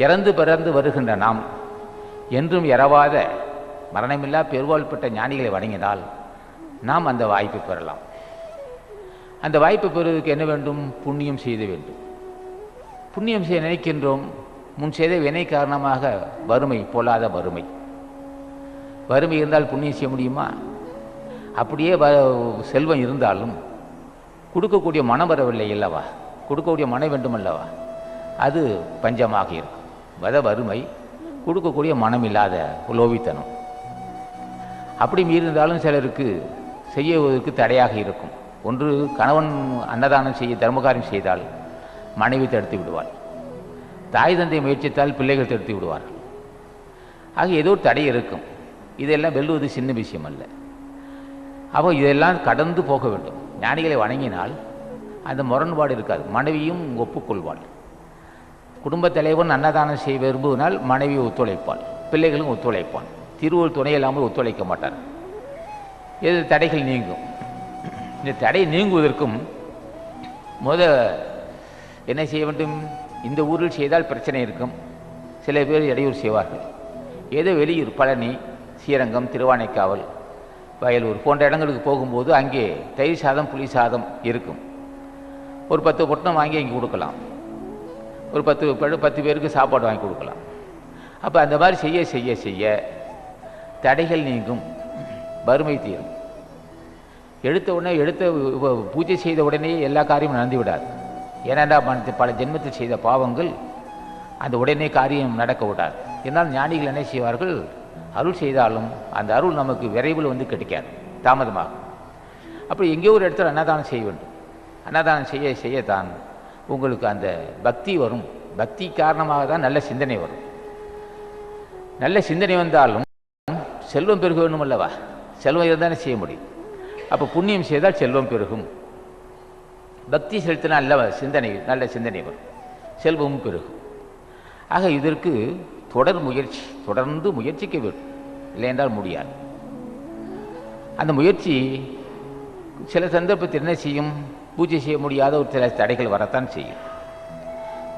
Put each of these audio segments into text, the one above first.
இறந்து பிறந்து வருகின்ற நாம் என்றும் இறவாத மரணமில்லா பெருவாழ்பட்ட ஞானிகளை வணங்கினால் நாம் அந்த வாய்ப்பை பெறலாம். அந்த வாய்ப்பை பெறுவதற்கு என்ன வேண்டும்? புண்ணியம் செய்த வேண்டும். புண்ணியம் செய்ய நினைக்கின்றோம். முன் செய்த வினை காரணமாக வறுமை, பொல்லாத வறுமை. வறுமை இருந்தால் புண்ணியம் செய்ய முடியுமா? அப்படியே செல்வம் இருந்தாலும் கொடுக்கக்கூடிய மனம் வரவில்லை அல்லவா? கொடுக்கக்கூடிய மனம் வேண்டும் அல்லவா? அது பஞ்சமாக இருக்கும். வறுமை, கொடுக்கக்கூடிய மனம் இல்லாத லோபித்தனம். அப்படி மீறிருந்தாலும் சிலருக்கு செய்வதற்கு தடையாக இருக்கும். ஒன்று, கணவன் அன்னதானம் செய்ய தர்மகாரியம் செய்தால் மனைவி தடுத்து விடுவாள். தாய் தந்தை முயற்சித்தால் பிள்ளைகள் தடுத்து விடுவார்கள். ஆக ஏதோ ஒரு தடை இருக்கும். இதெல்லாம் வெல்லுவது சின்ன விஷயம் அல்ல. அப்போ இதெல்லாம் கடந்து போக வேண்டும். ஞானிகளை வணங்கினால் அந்த முரண்பாடு இருக்காது. மனைவியும் ஒப்புக்கொள்வாள். குடும்பத் தலைவன் அன்னதானம் செய்ய விரும்புவதால் மனைவி ஒத்துழைப்பாள், பிள்ளைகளும் ஒத்துழைப்பான். திருவள்ளுவர் துணை இல்லாமல் ஒத்துழைக்க மாட்டார். இது தடைகள் நீங்கும். இந்த தடை நீங்குவதற்கும் என்ன செய்ய வேண்டும்? இந்த ஊரில் செய்தால் பிரச்சனை இருக்கும். சில பேர் இடையூறு செய்வார்கள். ஏதோ வெளியூர் பழனி, ஸ்ரீரங்கம், திருவானைக்காவல், வயலூர் போன்ற இடங்களுக்கு போகும்போது அங்கே தயிர் சாதம், புளி சாதம் இருக்கும். ஒரு 10 பொட்டணம் வாங்கி இங்கே கொடுக்கலாம். ஒரு 10 பேருக்கு சாப்பாடு வாங்கி கொடுக்கலாம். அப்போ அந்த மாதிரி செய்ய செய்ய செய்ய தடைகள் நீங்கும், வறுமை தீரும். பூஜை செய்த உடனே எல்லா காரியமும் நடந்து விடாது. ஏனென்றா பல ஜென்மத்தில் செய்த பாவங்கள் அந்த உடனே காரியம் நடக்க விடாது. என்னால் ஞானிகள் என்ன செய்வார்கள்? அருள் செய்தாலும் அந்த அருள் நமக்கு விரைவில் வந்து கிடைக்காது, தாமதமாகும். அப்படி எங்கேயோ ஒரு இடத்துல அன்னதானம் செய்ய வேண்டும். அன்னதானம் செய்ய செய்யத்தான் உங்களுக்கு அந்த பக்தி வரும். பக்தி காரணமாக தான் நல்ல சிந்தனை வரும். நல்ல சிந்தனை வந்தாலும் செல்வம் பெருக வேணும் அல்லவா? செல்வம் இருந்தானே செய்ய முடியும். அப்போ புண்ணியம் செய்தால் செல்வம் பெருகும். பக்தி செலுத்தினால் நல்ல சிந்தனை வரும், செல்வமும் பெருகும். ஆக இதற்கு தொடர்ந்து முயற்சிக்க வேண்டும். இல்லை என்றால் முடியாது. அந்த முயற்சி சில சந்தர்ப்பத்தில் என்ன செய்யும்? பூஜை செய்ய முடியாத ஒரு சில தடைகள் வரத்தான் செய்யும்.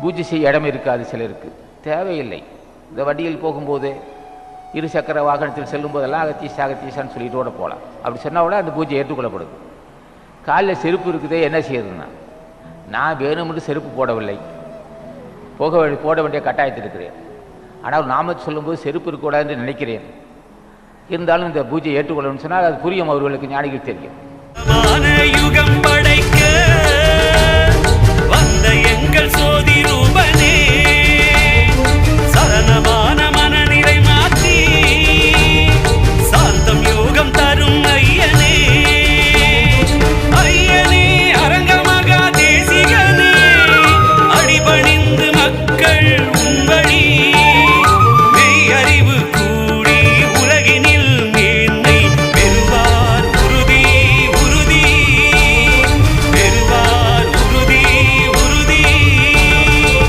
பூஜை செய்ய இடம் இருக்காது சிலருக்கு. தேவையில்லை. இந்த வண்டியில் போகும்போது, இரு சக்கர வாகனத்தில் செல்லும் போதெல்லாம் அகத்தீசான்னு சொல்லிட்டு கூட போகலாம். அப்படி சொன்னால் கூட அந்த பூஜை ஏற்றுக்கொள்ளப்படுது. காலில் செருப்பு இருக்குதே, என்ன செய்யறதுன்னா, நான் வேணுமென்று செருப்பு போடவில்லை, போட வேண்டிய கட்டாயத்தில் இருக்கிறேன். ஆனால் நாம சொல்லும்போது செருப்பு இருக்கக்கூடாது என்று நினைக்கிறேன். இருந்தாலும் இந்த பூஜை ஏற்றுக்கொள்ளணும்னு சொன்னால் அது புரியும். அவர்களுக்கு ஞானிகள் தெரியும்.